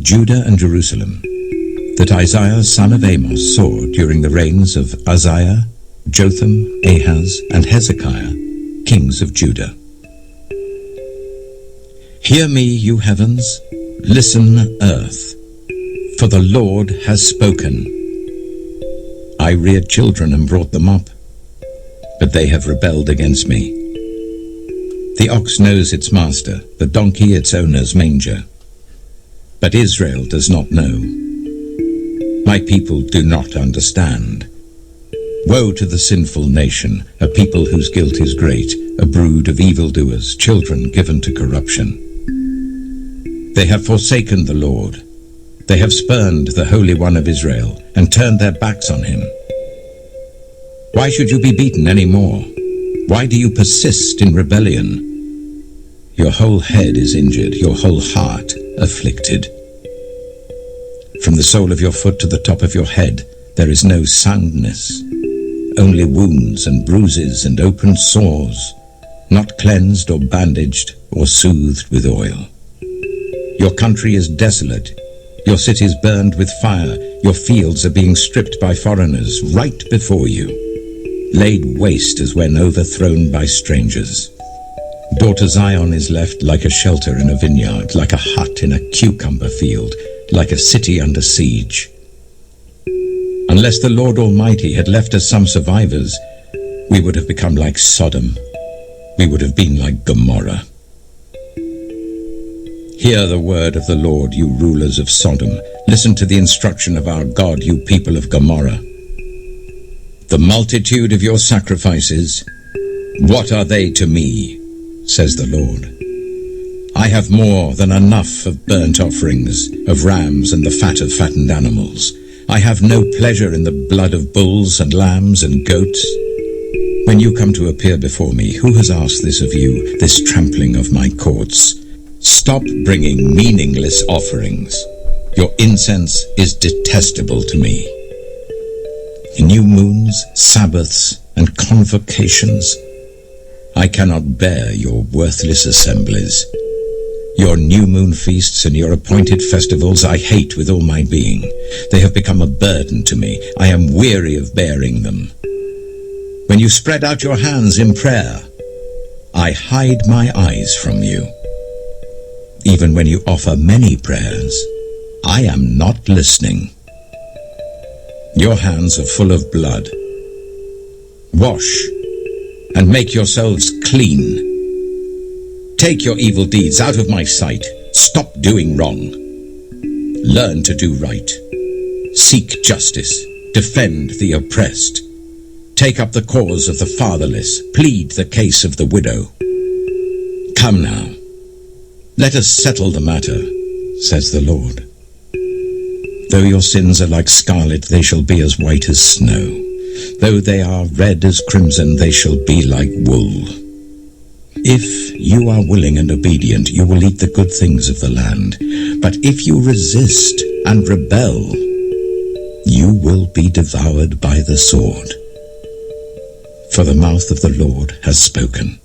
Judah and Jerusalem that Isaiah son of Amos saw during the reigns of Uzziah, Jotham, Ahaz, and Hezekiah, kings of Judah. Hear me, you heavens, listen, earth, for the Lord has spoken. I reared children and brought them up, but they have rebelled against me. The ox knows its master, the donkey its owner's manger. But Israel does not know. My people do not understand. Woe to the sinful nation, a people whose guilt is great, a brood of evildoers, children given to corruption. They have forsaken the Lord. They have spurned the Holy One of Israel and turned their backs on him. Why should you be beaten any more? Why do you persist in rebellion? Your whole head is injured, your whole heart afflicted. From the sole of your foot to the top of your head, there is no soundness, only wounds and bruises and open sores, not cleansed or bandaged or soothed with oil. Your country is desolate, your cities burned with fire, your fields are being stripped by foreigners right before you, laid waste as when overthrown by strangers. Daughter Zion is left like a shelter in a vineyard, like a hut in a cucumber field, like a city under siege. Unless the Lord Almighty had left us some survivors, we would have become like Sodom. We would have been like Gomorrah. Hear the word of the Lord, you rulers of Sodom. Listen to the instruction of our God, you people of Gomorrah. The multitude of your sacrifices, what are they to me, says the Lord. I have more than enough of burnt offerings, of rams and the fat of fattened animals. I have no pleasure in the blood of bulls and lambs and goats. When you come to appear before me, who has asked this of you, this trampling of my courts? Stop bringing meaningless offerings. Your incense is detestable to me. New moons, Sabbaths, and convocations. I cannot bear your worthless assemblies. Your new moon feasts and your appointed festivals I hate with all my being. They have become a burden to me. I am weary of bearing them. When you spread out your hands in prayer, I hide my eyes from you. Even when you offer many prayers, I am not listening. Your hands are full of blood. Wash and make yourselves clean. Take your evil deeds out of my sight. Stop doing wrong. Learn to do right. Seek justice. Defend the oppressed. Take up the cause of the fatherless. Plead the case of the widow. Come now. Let us settle the matter, says the Lord. Though your sins are like scarlet, they shall be as white as snow. Though they are red as crimson, they shall be like wool. If you are willing and obedient, you will eat the good things of the land. But if you resist and rebel, you will be devoured by the sword. For the mouth of the Lord has spoken.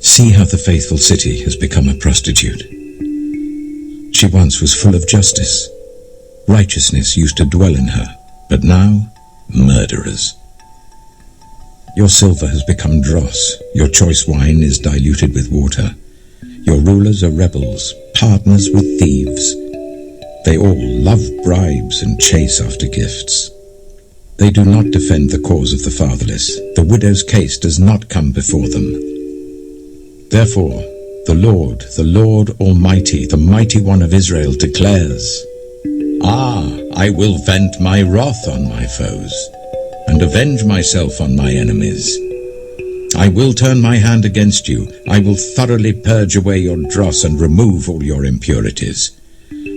See how the faithful city has become a prostitute. She once was full of justice. Righteousness used to dwell in her, but now, murderers. Your silver has become dross. Your choice wine is diluted with water. Your rulers are rebels, partners with thieves. They all love bribes and chase after gifts. They do not defend the cause of the fatherless. The widow's case does not come before them. Therefore, the Lord Almighty, the Mighty One of Israel declares, I will vent my wrath on my foes, and avenge myself on my enemies. I will turn my hand against you. I will thoroughly purge away your dross and remove all your impurities.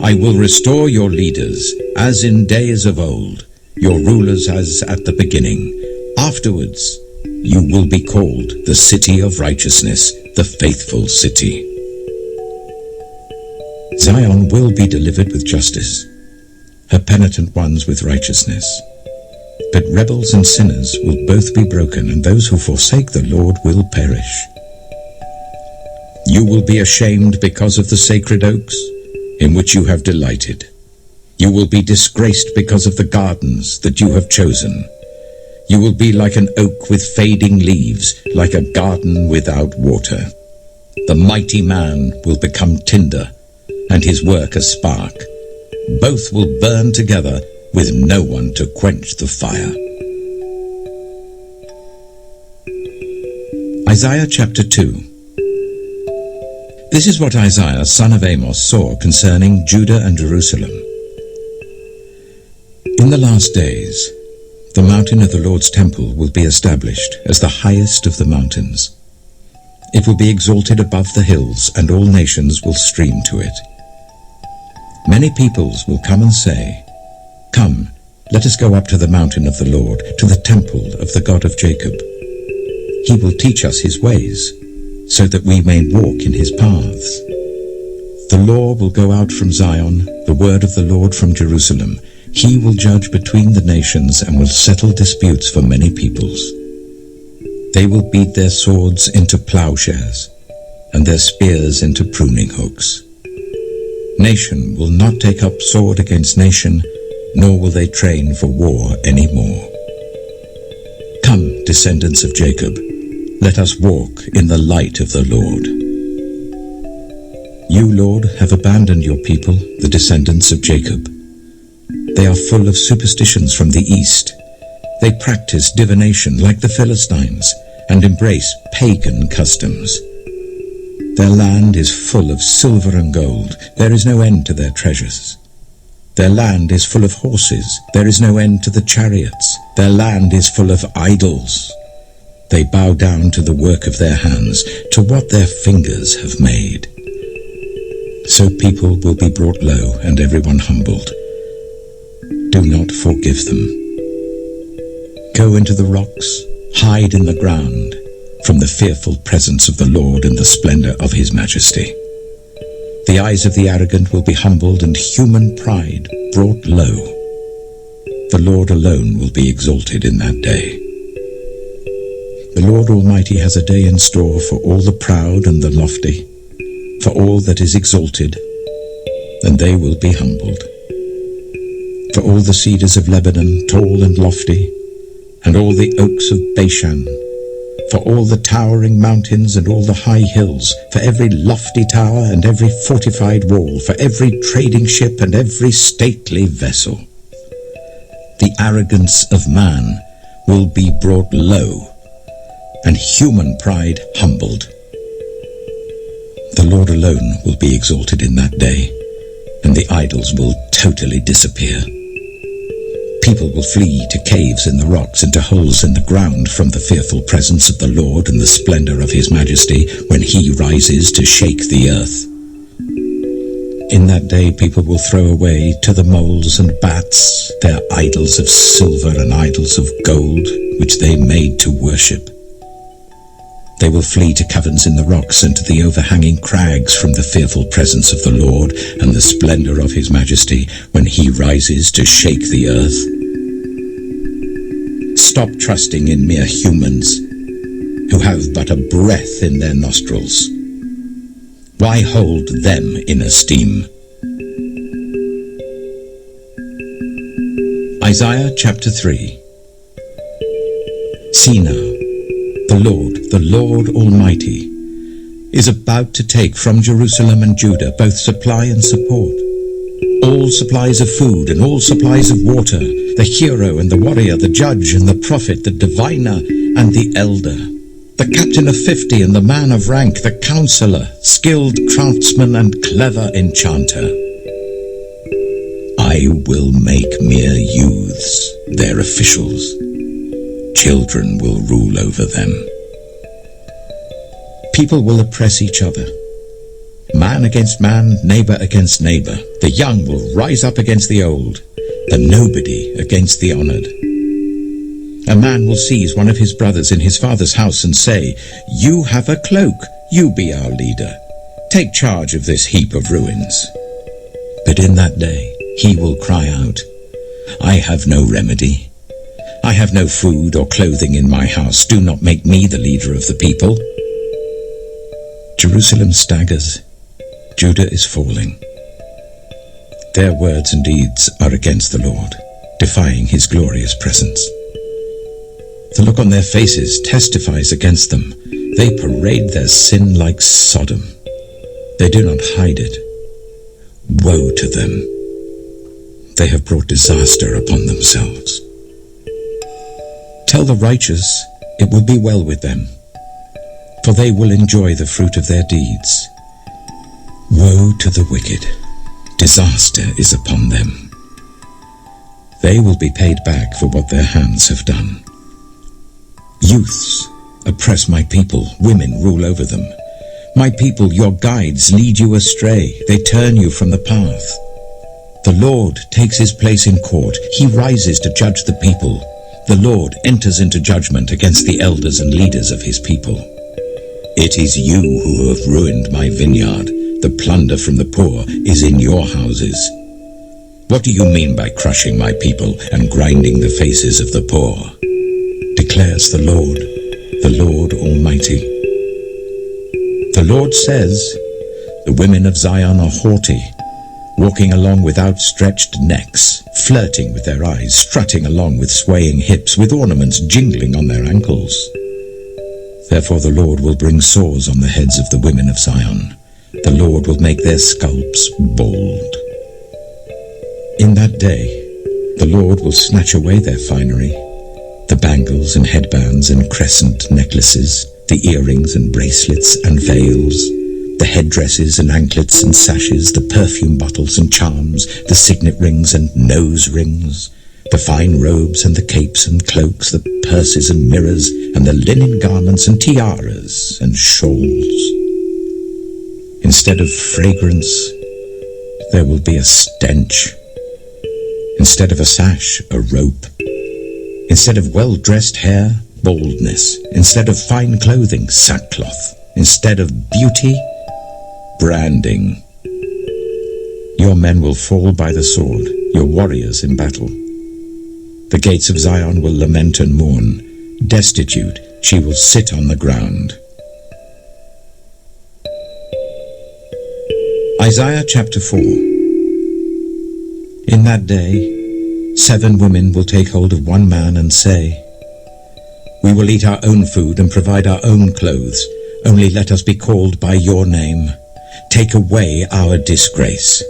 I will restore your leaders as in days of old, your rulers as at the beginning. Afterwards, you will be called the city of righteousness, the faithful city. Zion will be delivered with justice, her penitent ones with righteousness. But rebels and sinners will both be broken, and those who forsake the Lord will perish. You will be ashamed because of the sacred oaks, in which you have delighted. You will be disgraced because of the gardens that you have chosen. You will be like an oak with fading leaves, like a garden without water. The mighty man will become tinder, and his work a spark. Both will burn together, with no one to quench the fire. Isaiah chapter 2. This is what Isaiah, son of Amos, saw concerning Judah and Jerusalem. In the last days, the mountain of the Lord's temple will be established as the highest of the mountains. It will be exalted above the hills, and all nations will stream to it. Many peoples will come and say, "Come, let us go up to the mountain of the Lord, to the temple of the God of Jacob. He will teach us his ways, so that we may walk in his paths." The law will go out from Zion, the word of the Lord from Jerusalem. He will judge between the nations and will settle disputes for many peoples. They will beat their swords into plowshares and their spears into pruning hooks. Nation will not take up sword against nation, nor will they train for war any more. Come, descendants of Jacob, let us walk in the light of the Lord. You, Lord, have abandoned your people, the descendants of Jacob. They are full of superstitions from the east. They practice divination like the Philistines and embrace pagan customs. Their land is full of silver and gold. There is no end to their treasures. Their land is full of horses. There is no end to the chariots. Their land is full of idols. They bow down to the work of their hands, to what their fingers have made. So people will be brought low and everyone humbled. Do not forgive them. Go into the rocks, hide in the ground, from the fearful presence of the Lord and the splendor of his majesty. The eyes of the arrogant will be humbled and human pride brought low. The Lord alone will be exalted in that day. The Lord Almighty has a day in store for all the proud and the lofty, for all that is exalted, and they will be humbled. For all the cedars of Lebanon, tall and lofty, and all the oaks of Bashan, for all the towering mountains and all the high hills, for every lofty tower and every fortified wall, for every trading ship and every stately vessel. The arrogance of man will be brought low, and human pride humbled. The Lord alone will be exalted in that day, and the idols will totally disappear. People will flee to caves in the rocks and to holes in the ground from the fearful presence of the Lord and the splendor of his majesty when he rises to shake the earth. In that day people will throw away to the moles and bats their idols of silver and idols of gold which they made to worship. They will flee to caverns in the rocks and to the overhanging crags from the fearful presence of the Lord and the splendor of his majesty when he rises to shake the earth. Stop trusting in mere humans who have but a breath in their nostrils. Why hold them in esteem? Isaiah chapter 3. See now, the Lord Almighty, is about to take from Jerusalem and Judah both supply and support, all supplies of food and all supplies of water, the hero and the warrior, the judge and the prophet, the diviner and the elder, the captain of 50 and the man of rank, the counselor, skilled craftsman and clever enchanter. I will make mere youths their officials. Children will rule over them. People will oppress each other. Man against man, neighbor against neighbor. The young will rise up against the old, the nobody against the honored. A man will seize one of his brothers in his father's house and say, "You have a cloak, you be our leader. Take charge of this heap of ruins." But in that day he will cry out, "I have no remedy. I have no food or clothing in my house. Do not make me the leader of the people." Jerusalem staggers. Judah is falling. Their words and deeds are against the Lord, defying his glorious presence. The look on their faces testifies against them. They parade their sin like Sodom. They do not hide it. Woe to them! They have brought disaster upon themselves. Tell the righteous it will be well with them, for they will enjoy the fruit of their deeds. Woe to the wicked! Disaster is upon them. They will be paid back for what their hands have done. Youths oppress my people, women rule over them. My people, your guides, lead you astray. They turn you from the path. The Lord takes his place in court. He rises to judge the people. The Lord enters into judgment against the elders and leaders of his people. It is you who have ruined my vineyard. The plunder from the poor is in your houses. What do you mean by crushing my people and grinding the faces of the poor? Declares the Lord Almighty. The Lord says, the women of Zion are haughty, walking along with outstretched necks, flirting with their eyes, strutting along with swaying hips, with ornaments jingling on their ankles. Therefore the Lord will bring sores on the heads of the women of Zion. The Lord will make their scalps bald. In that day, the Lord will snatch away their finery, the bangles and headbands and crescent necklaces, the earrings and bracelets and veils, the headdresses and anklets and sashes, the perfume bottles and charms, the signet rings and nose rings, the fine robes and the capes and cloaks, the purses and mirrors, and the linen garments and tiaras and shawls. Instead of fragrance, there will be a stench. Instead of a sash, a rope. Instead of well-dressed hair, baldness. Instead of fine clothing, sackcloth. Instead of beauty, branding. Your men will fall by the sword, your warriors in battle. The gates of Zion will lament and mourn. Destitute, she will sit on the ground. Isaiah chapter 4. In that day, 7 women will take hold of one man and say, we will eat our own food and provide our own clothes. Only let us be called by your name. Take away our disgrace.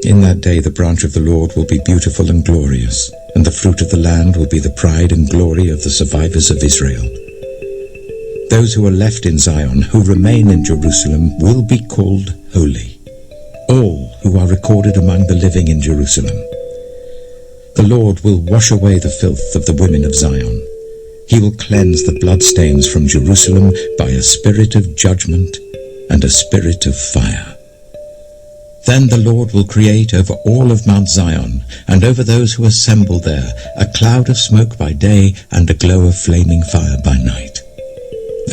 In that day the branch of the Lord will be beautiful and glorious, and the fruit of the land will be the pride and glory of the survivors of Israel. Those who are left in Zion, who remain in Jerusalem, will be called holy, all who are recorded among the living in Jerusalem. The Lord will wash away the filth of the women of Zion. He will cleanse the bloodstains from Jerusalem by a spirit of judgment and a spirit of fire. Then the Lord will create over all of Mount Zion and over those who assemble there a cloud of smoke by day and a glow of flaming fire by night.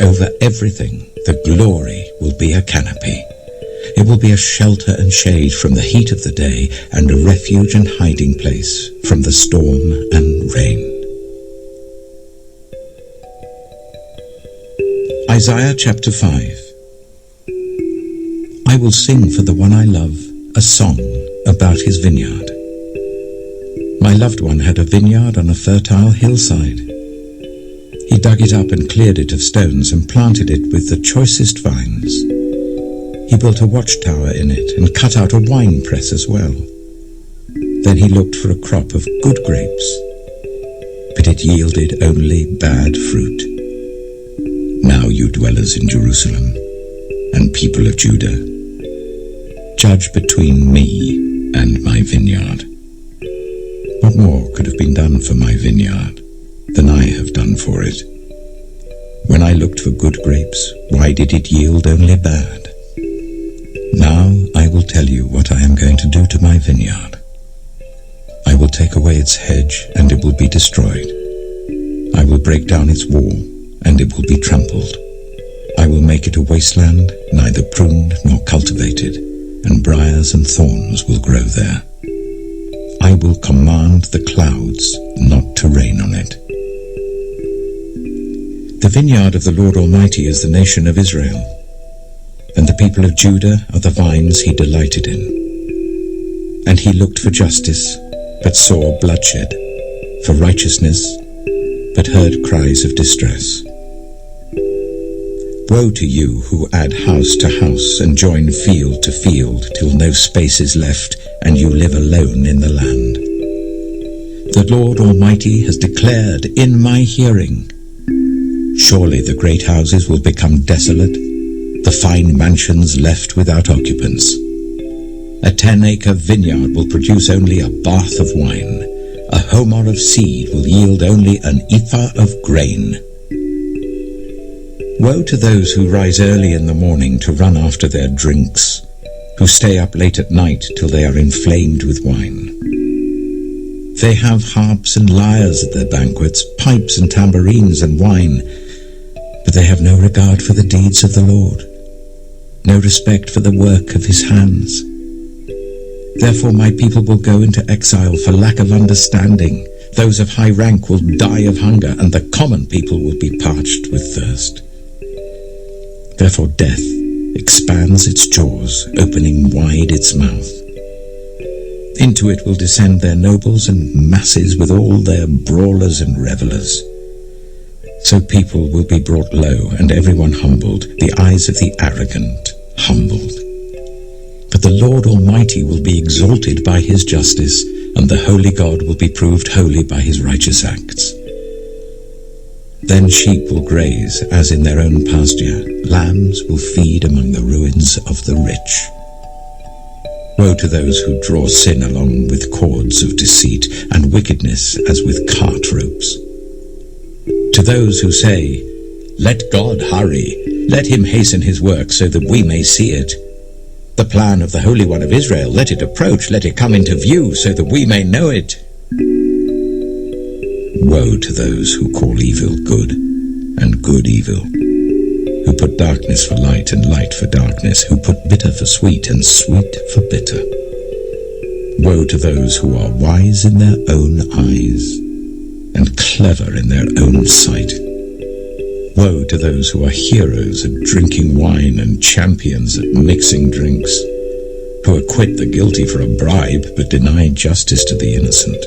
Over everything the glory will be a canopy. It will be a shelter and shade from the heat of the day and a refuge and hiding place from the storm and rain. Isaiah chapter 5. I will sing for the one I love a song about his vineyard. My loved one had a vineyard on a fertile hillside. He dug it up and cleared it of stones and planted it with the choicest vines. He built a watchtower in it and cut out a wine press as well. Then he looked for a crop of good grapes, but it yielded only bad fruit. Now you dwellers in Jerusalem and people of Judah, judge between me and my vineyard. What more could have been done for my vineyard than I have done for it? When I looked for good grapes, why did it yield only bad? Now I will tell you what I am going to do to my vineyard. I will take away its hedge, and it will be destroyed. I will break down its wall, and it will be trampled. I will make it a wasteland, neither pruned nor cultivated, and briars and thorns will grow there. I will command the clouds not to rain on it. The vineyard of the Lord Almighty is the nation of Israel, and the people of Judah are the vines he delighted in. And he looked for justice, but saw bloodshed, for righteousness, but heard cries of distress. Woe to you who add house to house and join field to field till no space is left and you live alone in the land. The Lord Almighty has declared in my hearing, surely the great houses will become desolate, the fine mansions left without occupants. A 10-acre vineyard will produce only a bath of wine. A homer of seed will yield only an ephah of grain. Woe to those who rise early in the morning to run after their drinks, who stay up late at night till they are inflamed with wine. They have harps and lyres at their banquets, pipes and tambourines and wine, but they have no regard for the deeds of the Lord, no respect for the work of his hands. Therefore my people will go into exile for lack of understanding. Those of high rank will die of hunger, and the common people will be parched with thirst. Therefore death expands its jaws, opening wide its mouth. Into it will descend their nobles and masses with all their brawlers and revellers. So people will be brought low, and everyone humbled, the eyes of the arrogant humbled. But the Lord Almighty will be exalted by his justice, and the holy God will be proved holy by his righteous acts. Then sheep will graze as in their own pasture, lambs will feed among the ruins of the rich. Woe to those who draw sin along with cords of deceit, and wickedness as with cart ropes. To those who say, "Let God hurry, let him hasten his work so that we may see it. The plan of the Holy One of Israel, let it approach, let it come into view so that we may know it." Woe to those who call evil good and good evil, who put darkness for light and light for darkness, who put bitter for sweet and sweet for bitter. Woe to those who are wise in their own eyes and clever in their own sight. Woe to those who are heroes at drinking wine and champions at mixing drinks, who acquit the guilty for a bribe but deny justice to the innocent.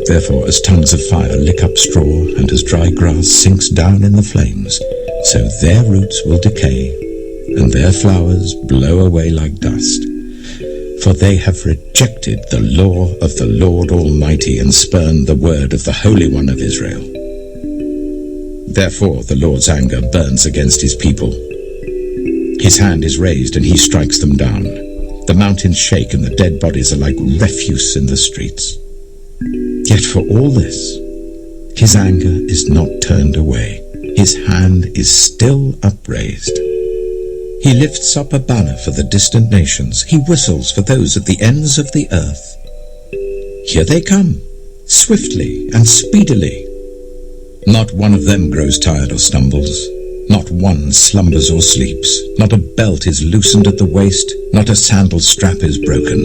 Therefore, as tongues of fire lick up straw, and as dry grass sinks down in the flames, so their roots will decay, and their flowers blow away like dust. For they have rejected the law of the Lord Almighty, and spurned the word of the Holy One of Israel. Therefore the Lord's anger burns against his people. His hand is raised, and he strikes them down. The mountains shake, and the dead bodies are like refuse in the streets. Yet for all this, his anger is not turned away. His hand is still upraised. He lifts up a banner for the distant nations. He whistles for those at the ends of the earth. Here they come, swiftly and speedily. Not one of them grows tired or stumbles. Not one slumbers or sleeps. Not a belt is loosened at the waist. Not a sandal strap is broken.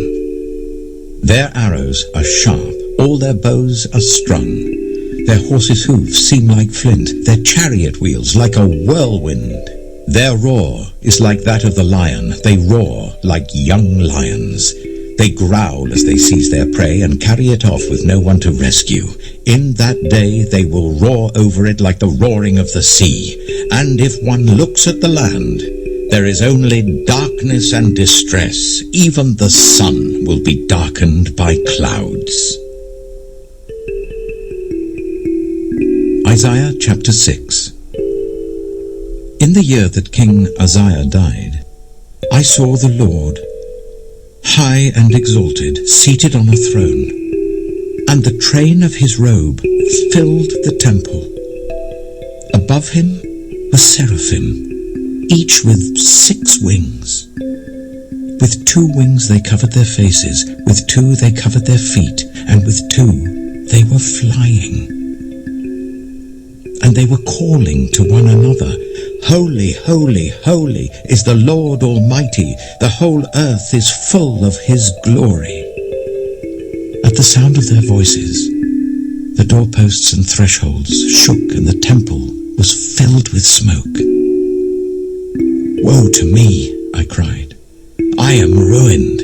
Their arrows are sharp. All their bows are strung. Their horses' hooves seem like flint. Their chariot wheels like a whirlwind. Their roar is like that of the lion. They roar like young lions. They growl as they seize their prey and carry it off with no one to rescue. In that day they will roar over it like the roaring of the sea. And if one looks at the land, there is only darkness and distress. Even the sun will be darkened by clouds. Isaiah chapter 6. In the year that King Uzziah died, I saw the Lord, high and exalted, seated on a throne, and the train of his robe filled the temple. Above him were seraphim, each with 6 wings. With 2 wings they covered their faces, with 2 they covered their feet, and with 2 they were flying. And they were calling to one another, Holy, holy, holy is the Lord Almighty. The whole earth is full of his glory. At the sound of their voices, the doorposts and thresholds shook, and the temple was filled with smoke. Woe to me, I cried. I am ruined,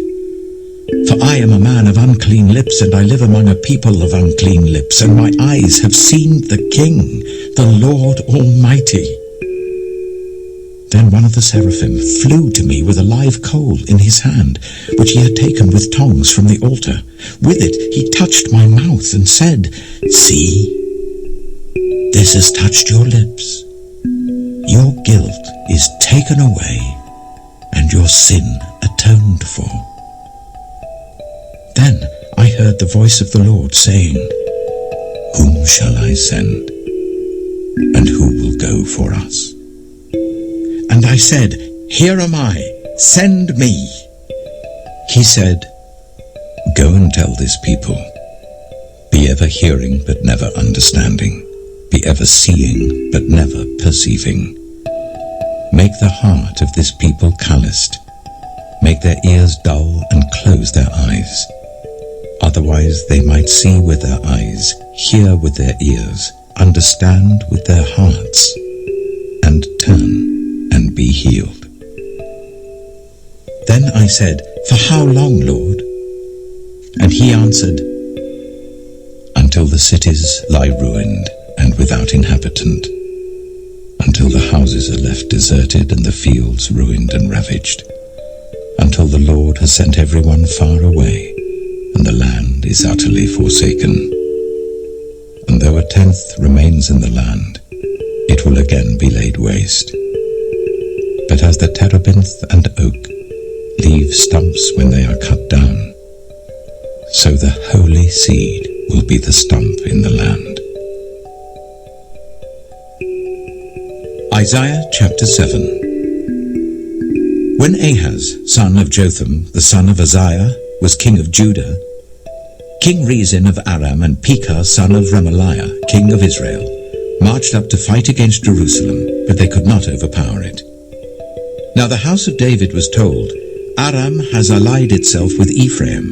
of unclean lips, and I live among a people of unclean lips, and my eyes have seen the King, the Lord Almighty. Then one of the seraphim flew to me with a live coal in his hand, which he had taken with tongs from the altar. With it he touched my mouth and said, "See, this has touched your lips. Your guilt is taken away, and your sin atoned for." Then I heard the voice of the Lord saying, "Whom shall I send? And who will go for us?" And I said, "Here am I, send me." He said, "Go and tell this people, be ever hearing but never understanding, be ever seeing but never perceiving. Make the heart of this people calloused, make their ears dull and close their eyes. Otherwise they might see with their eyes, hear with their ears, understand with their hearts, and turn and be healed." Then I said, "For how long, Lord?" And he answered, "Until the cities lie ruined and without inhabitant, until the houses are left deserted and the fields ruined and ravaged, until the Lord has sent everyone far away, and the land is utterly forsaken. And though a tenth remains in the land, it will again be laid waste. But as the terebinth and oak leave stumps when they are cut down, so the holy seed will be the stump in the land." Isaiah chapter 7. When Ahaz, son of Jotham, the son of Uzziah, was king of Judah, King Rezin of Aram and Pekah, son of Remaliah, king of Israel, marched up to fight against Jerusalem, but they could not overpower it. Now the house of David was told, "Aram has allied itself with Ephraim."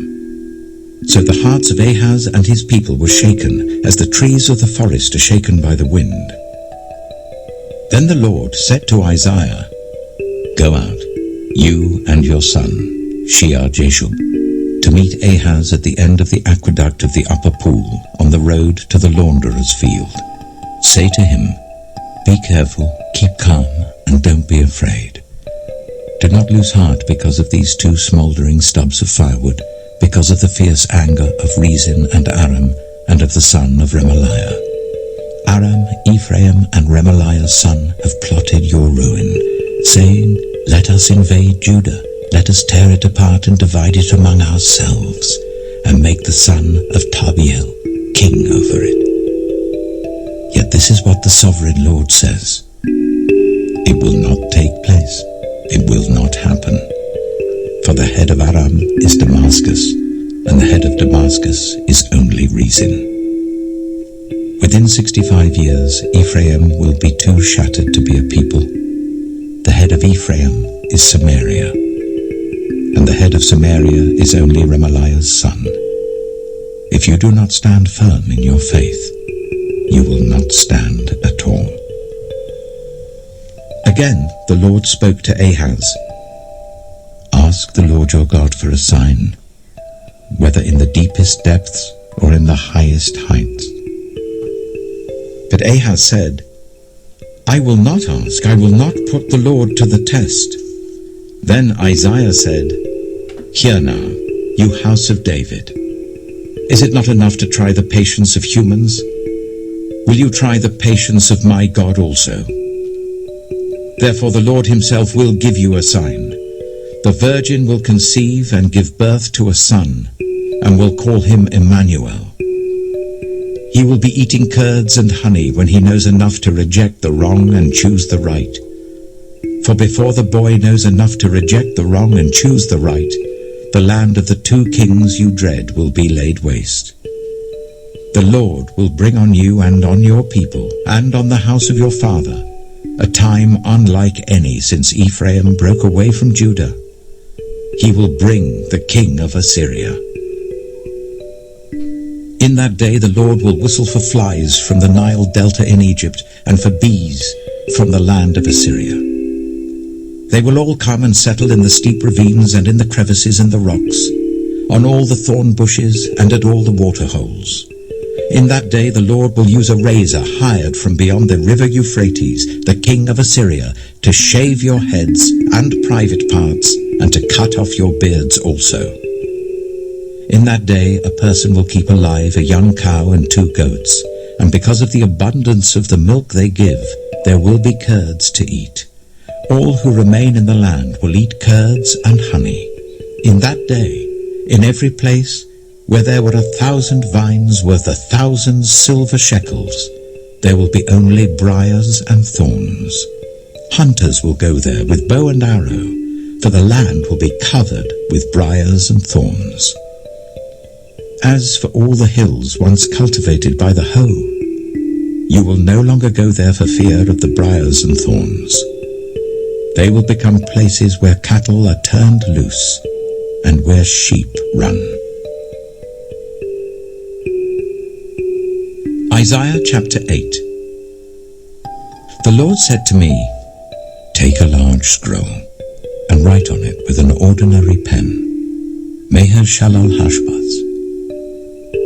So the hearts of Ahaz and his people were shaken, as the trees of the forest are shaken by the wind. Then the Lord said to Isaiah, "Go out, you and your son, Shear-Jashub, to meet Ahaz at the end of the aqueduct of the upper pool, on the road to the launderer's field. Say to him, 'Be careful, keep calm, and don't be afraid. Do not lose heart because of these two smouldering stubs of firewood, because of the fierce anger of Rezin and Aram, and of the son of Remaliah. Aram, Ephraim, and Remaliah's son have plotted your ruin, saying, Let us invade Judah, let us tear it apart and divide it among ourselves, and make the son of Tabiel king over it. Yet this is what the sovereign Lord says. It will not take place. It will not happen. For the head of Aram is Damascus, and the head of Damascus is only Rezin. Within 65 years, Ephraim will be too shattered to be a people. The head of Ephraim is Samaria, and the head of Samaria is only Remaliah's son. If you do not stand firm in your faith, you will not stand at all." Again the Lord spoke to Ahaz, "Ask the Lord your God for a sign, whether in the deepest depths or in the highest heights." But Ahaz said, "I will not ask, I will not put the Lord to the test." Then Isaiah said, "Hear now, you house of David. Is it not enough to try the patience of humans? Will you try the patience of my God also? Therefore the Lord himself will give you a sign. The virgin will conceive and give birth to a son, and will call him Emmanuel. He will be eating curds and honey when he knows enough to reject the wrong and choose the right. For before the boy knows enough to reject the wrong and choose the right, the land of the two kings you dread will be laid waste. The Lord will bring on you and on your people and on the house of your father a time unlike any since Ephraim broke away from Judah. He will bring the king of Assyria. In that day the Lord will whistle for flies from the Nile delta in Egypt, and for bees from the land of Assyria. They will all come and settle in the steep ravines and in the crevices in the rocks, on all the thorn bushes and at all the water holes. In that day the Lord will use a razor hired from beyond the river Euphrates, the king of Assyria, to shave your heads and private parts, and to cut off your beards also. In that day a person will keep alive a young cow and 2 goats, and because of the abundance of the milk they give, there will be curds to eat. All who remain in the land will eat curds and honey. In that day, in every place where there were 1,000 vines worth 1,000 silver shekels, there will be only briars and thorns. Hunters will go there with bow and arrow, for the land will be covered with briars and thorns. As for all the hills once cultivated by the hoe, you will no longer go there for fear of the briars and thorns. They will become places where cattle are turned loose and where sheep run. Isaiah chapter 8. The Lord said to me, "Take a large scroll and write on it with an ordinary pen, Maher-shalal-Hash-baz."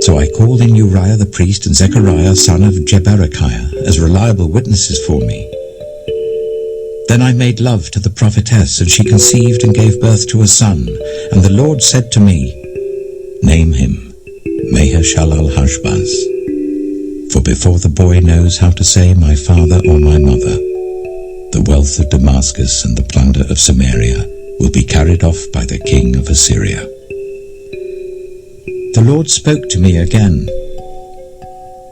So I called in Uriah the priest and Zechariah son of Jeberechiah as reliable witnesses for me. Then I made love to the prophetess, and she conceived and gave birth to a son. And the Lord said to me, "Name him Maher-shalal-Hash-baz. For before the boy knows how to say my father or my mother, the wealth of Damascus and the plunder of Samaria will be carried off by the king of Assyria." The Lord spoke to me again,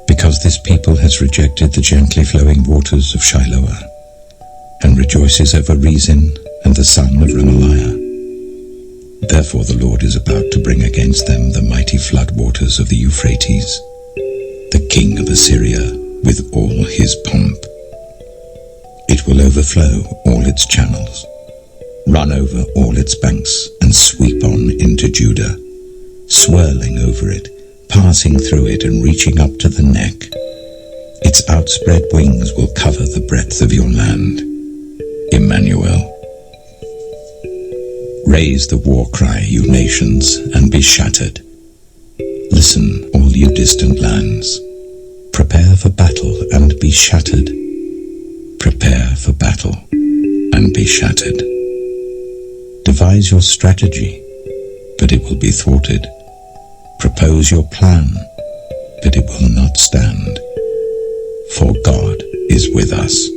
"Because this people has rejected the gently flowing waters of Shiloah, and rejoices over Rezin and the son of Remaliah. Therefore the Lord is about to bring against them the mighty flood waters of the Euphrates, the king of Assyria with all his pomp. It will overflow all its channels, run over all its banks, and sweep on into Judah, swirling over it, passing through it and reaching up to the neck. Its outspread wings will cover the breadth of your land. Emmanuel. Raise the war cry, you nations, and be shattered. Listen, all you distant lands. Prepare for battle and be shattered. Prepare for battle and be shattered. Devise your strategy, but it will be thwarted. Propose your plan, but it will not stand. For God is with us.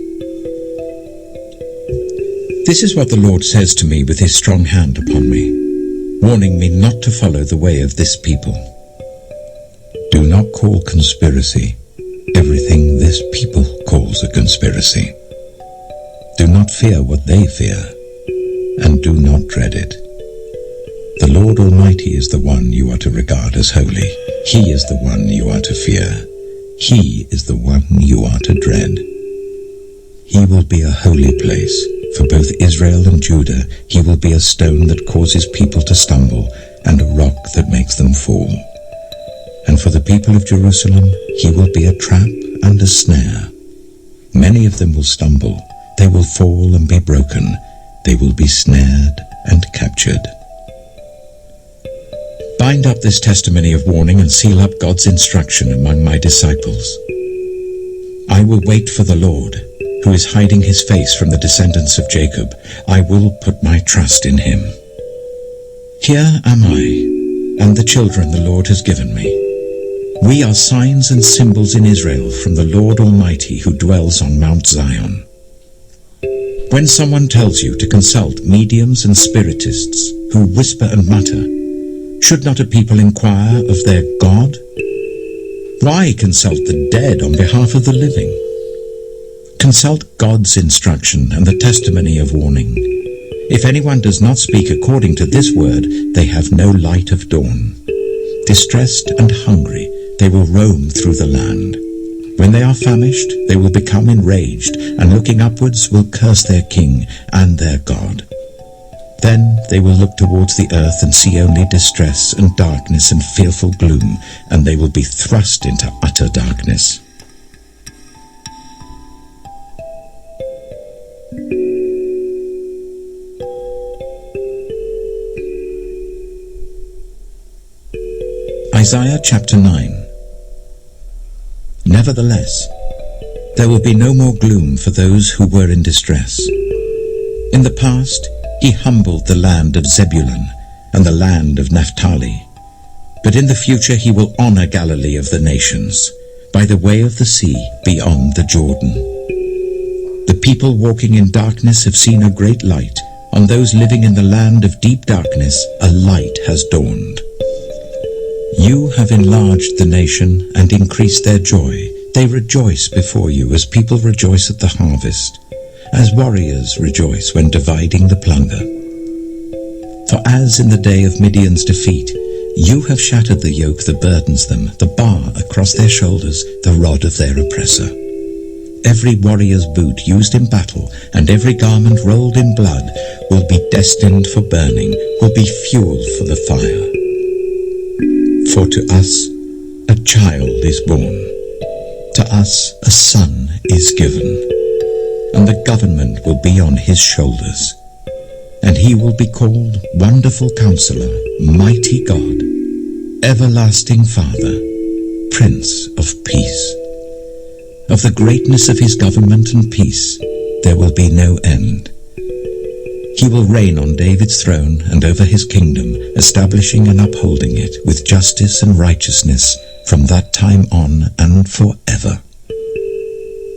This is what the Lord says to me with his strong hand upon me, warning me not to follow the way of this people. Do not call conspiracy everything this people calls a conspiracy. Do not fear what they fear, and do not dread it. The Lord Almighty is the one you are to regard as holy. He is the one you are to fear. He is the one you are to dread. He will be a holy place for both Israel and Judah. He will be a stone that causes people to stumble, and a rock that makes them fall. And for the people of Jerusalem, he will be a trap and a snare. Many of them will stumble. They will fall and be broken. They will be snared and captured. Bind up this testimony of warning and seal up God's instruction among my disciples. I will wait for the Lord, who is hiding his face from the descendants of Jacob. I will put my trust in him. Here am I, and the children the Lord has given me. We are signs and symbols in Israel from the Lord Almighty who dwells on Mount Zion. When someone tells you to consult mediums and spiritists who whisper and mutter, should not a people inquire of their God? Why consult the dead on behalf of the living? Consult God's instruction and the testimony of warning. If anyone does not speak according to this word, they have no light of dawn. Distressed and hungry, they will roam through the land. When they are famished, they will become enraged, and looking upwards will curse their king and their God. Then they will look towards the earth and see only distress and darkness and fearful gloom, and they will be thrust into utter darkness. Isaiah chapter 9. Nevertheless, there will be no more gloom for those who were in distress. In the past, he humbled the land of Zebulun and the land of Naphtali. But in the future he will honor Galilee of the nations, by the way of the sea beyond the Jordan. The people walking in darkness have seen a great light. On those living in the land of deep darkness, a light has dawned. You have enlarged the nation and increased their joy. They rejoice before you as people rejoice at the harvest, as warriors rejoice when dividing the plunder. For as in the day of Midian's defeat, you have shattered the yoke that burdens them, the bar across their shoulders, the rod of their oppressor. Every warrior's boot used in battle and every garment rolled in blood will be destined for burning, will be fuel for the fire. For to us a child is born, to us a son is given, and the government will be on his shoulders. And he will be called Wonderful Counselor, Mighty God, Everlasting Father, Prince of Peace. Of the greatness of his government and peace there will be no end. He will reign on David's throne and over his kingdom, establishing and upholding it with justice and righteousness from that time on and forever.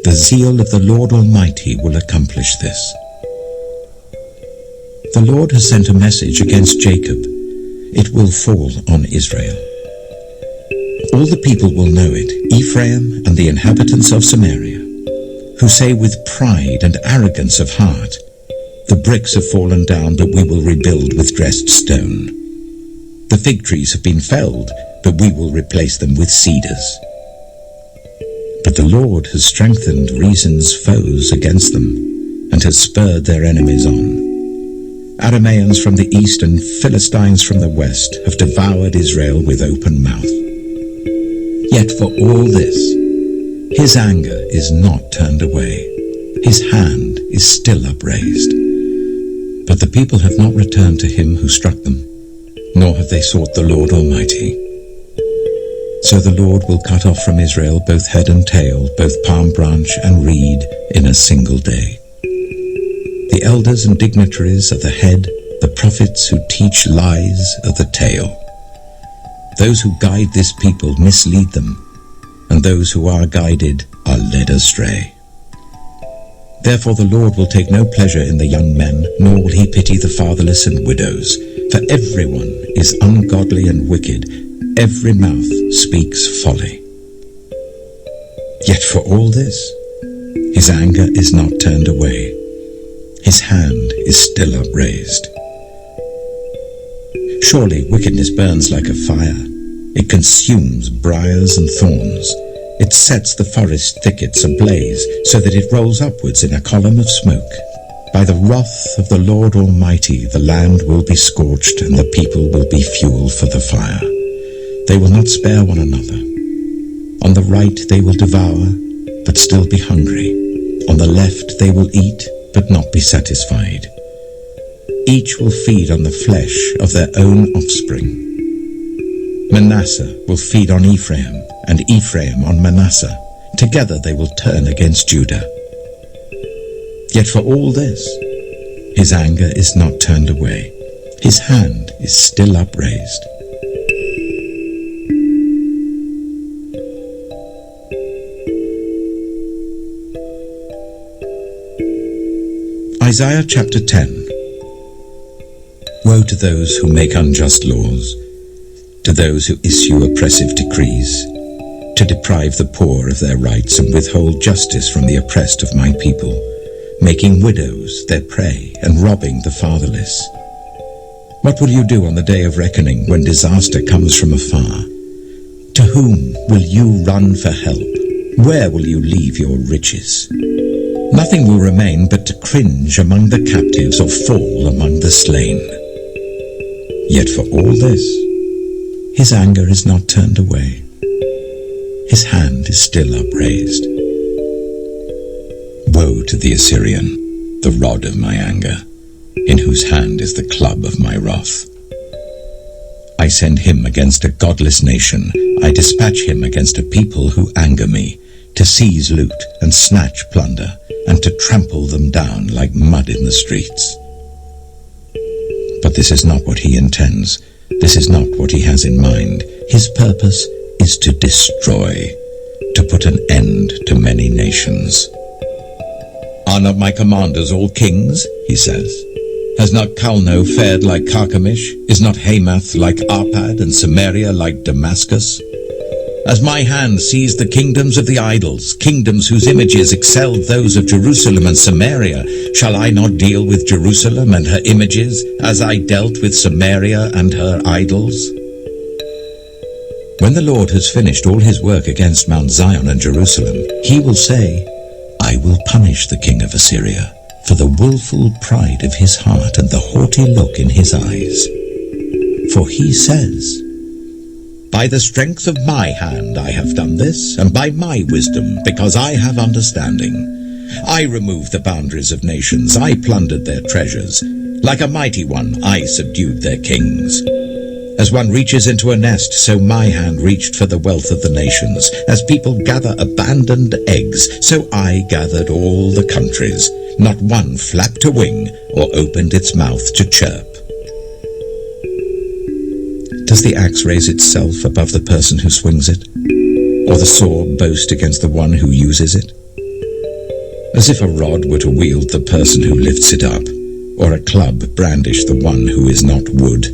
The zeal of the Lord Almighty will accomplish this. The Lord has sent a message against Jacob. It will fall on Israel. All the people will know it, Ephraim and the inhabitants of Samaria, who say with pride and arrogance of heart, the bricks have fallen down, but we will rebuild with dressed stone. The fig trees have been felled, but we will replace them with cedars. But the Lord has strengthened Reason's foes against them, and has spurred their enemies on. Arameans from the east and Philistines from the west have devoured Israel with open mouth. Yet for all this, his anger is not turned away. His hand is still upraised. But the people have not returned to him who struck them, nor have they sought the Lord Almighty. So the Lord will cut off from Israel both head and tail, both palm branch and reed in a single day. The elders and dignitaries are the head, the prophets who teach lies are the tail. Those who guide this people mislead them, and those who are guided are led astray. Therefore the Lord will take no pleasure in the young men, nor will he pity the fatherless and widows. For everyone is ungodly and wicked, every mouth speaks folly. Yet for all this, his anger is not turned away. His hand is still upraised. Surely wickedness burns like a fire. It consumes briars and thorns. It sets the forest thickets ablaze, so that it rolls upwards in a column of smoke. By the wrath of the Lord Almighty the land will be scorched, and the people will be fuel for the fire. They will not spare one another. On the right they will devour, but still be hungry. On the left they will eat, but not be satisfied. Each will feed on the flesh of their own offspring. Manasseh will feed on Ephraim, and Ephraim on Manasseh. Together they will turn against Judah. Yet for all this, his anger is not turned away. His hand is still upraised. Isaiah chapter 10. Woe to those who make unjust laws, to those who issue oppressive decrees, to deprive the poor of their rights and withhold justice from the oppressed of my people, making widows their prey and robbing the fatherless. What will you do on the day of reckoning when disaster comes from afar? To whom will you run for help? Where will you leave your riches? Nothing will remain but to cringe among the captives or fall among the slain. Yet for all this, his anger is not turned away. His hand is still upraised. Woe to the Assyrian, the rod of my anger, in whose hand is the club of my wrath. I send him against a godless nation. I dispatch him against a people who anger me, to seize loot and snatch plunder, and to trample them down like mud in the streets. But this is not what he intends. This is not what he has in mind. His purpose is to destroy, to put an end to many nations. Are not my commanders all kings? He says. Has not Calno fared like Carchemish? Is not Hamath like Arpad, and Samaria like Damascus? As my hand seized the kingdoms of the idols, kingdoms whose images excelled those of Jerusalem and Samaria, shall I not deal with Jerusalem and her images, as I dealt with Samaria and her idols? When the Lord has finished all his work against Mount Zion and Jerusalem, he will say, I will punish the king of Assyria for the willful pride of his heart and the haughty look in his eyes. For he says, by the strength of my hand I have done this, and by my wisdom, because I have understanding. I removed the boundaries of nations, I plundered their treasures. Like a mighty one, I subdued their kings. As one reaches into a nest, so my hand reached for the wealth of the nations. As people gather abandoned eggs, so I gathered all the countries. Not one flapped a wing or opened its mouth to chirp. Does the axe raise itself above the person who swings it, or the sword boast against the one who uses it? As if a rod were to wield the person who lifts it up, or a club brandish the one who is not wood.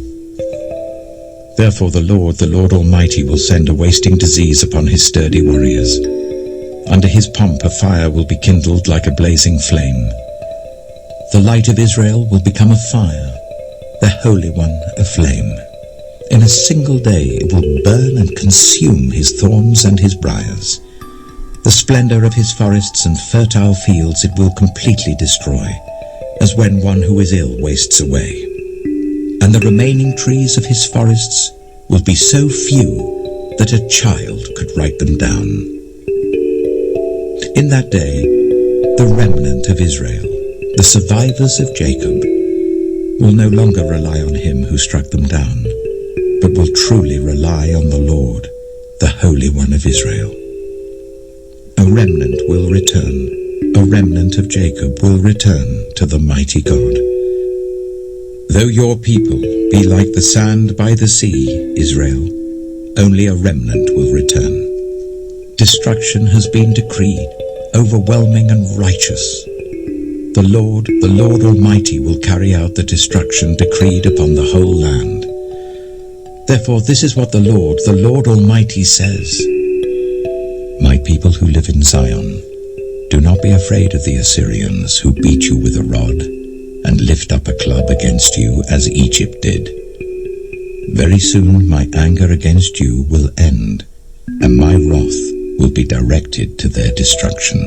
Therefore the Lord Almighty will send a wasting disease upon his sturdy warriors. Under his pomp a fire will be kindled like a blazing flame. The light of Israel will become a fire, the Holy One a flame. In a single day it will burn and consume his thorns and his briars. The splendor of his forests and fertile fields it will completely destroy, as when one who is ill wastes away. And the remaining trees of his forests will be so few that a child could write them down. In that day, the remnant of Israel, the survivors of Jacob, will no longer rely on him who struck them down, but will truly rely on the Lord, the Holy One of Israel. A remnant will return, a remnant of Jacob will return to the mighty God. Though your people be like the sand by the sea, Israel, only a remnant will return. Destruction has been decreed, overwhelming and righteous. The Lord Almighty will carry out the destruction decreed upon the whole land. Therefore this is what the Lord Almighty says. My people who live in Zion, do not be afraid of the Assyrians who beat you with a rod and lift up a club against you as Egypt did. Very soon my anger against you will end, and my wrath will be directed to their destruction.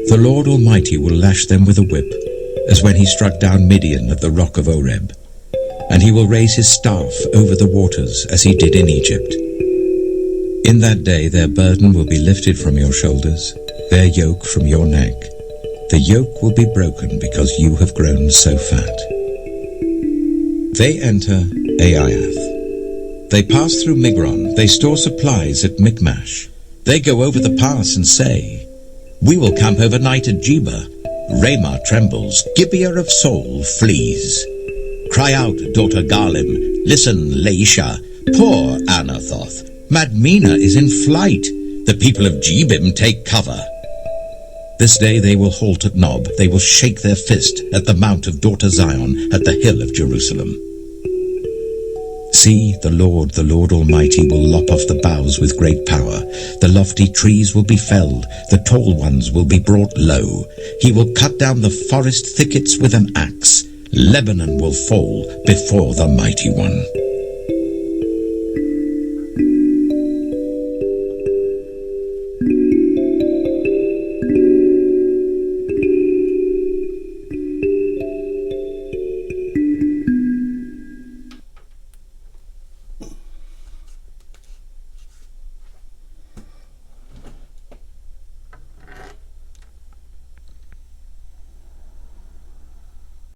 The Lord Almighty will lash them with a whip, as when he struck down Midian at the rock of Oreb. And he will raise his staff over the waters, as he did in Egypt. In that day their burden will be lifted from your shoulders, their yoke from your neck. The yoke will be broken because you have grown so fat. They enter Aiath. They pass through Migron. They store supplies at Michmash. They go over the pass and say, we will camp overnight at Jeba. Ramah trembles. Gibeah of Saul flees. Cry out, daughter Garlim. Listen, Laisha. Poor Anathoth. Madmenah is in flight. The people of Jebim take cover. This day they will halt at Nob. They will shake their fist at the mount of daughter Zion, at the hill of Jerusalem. See, the Lord Almighty will lop off the boughs with great power. The lofty trees will be felled. The tall ones will be brought low. He will cut down the forest thickets with an axe. Lebanon will fall before the Mighty One.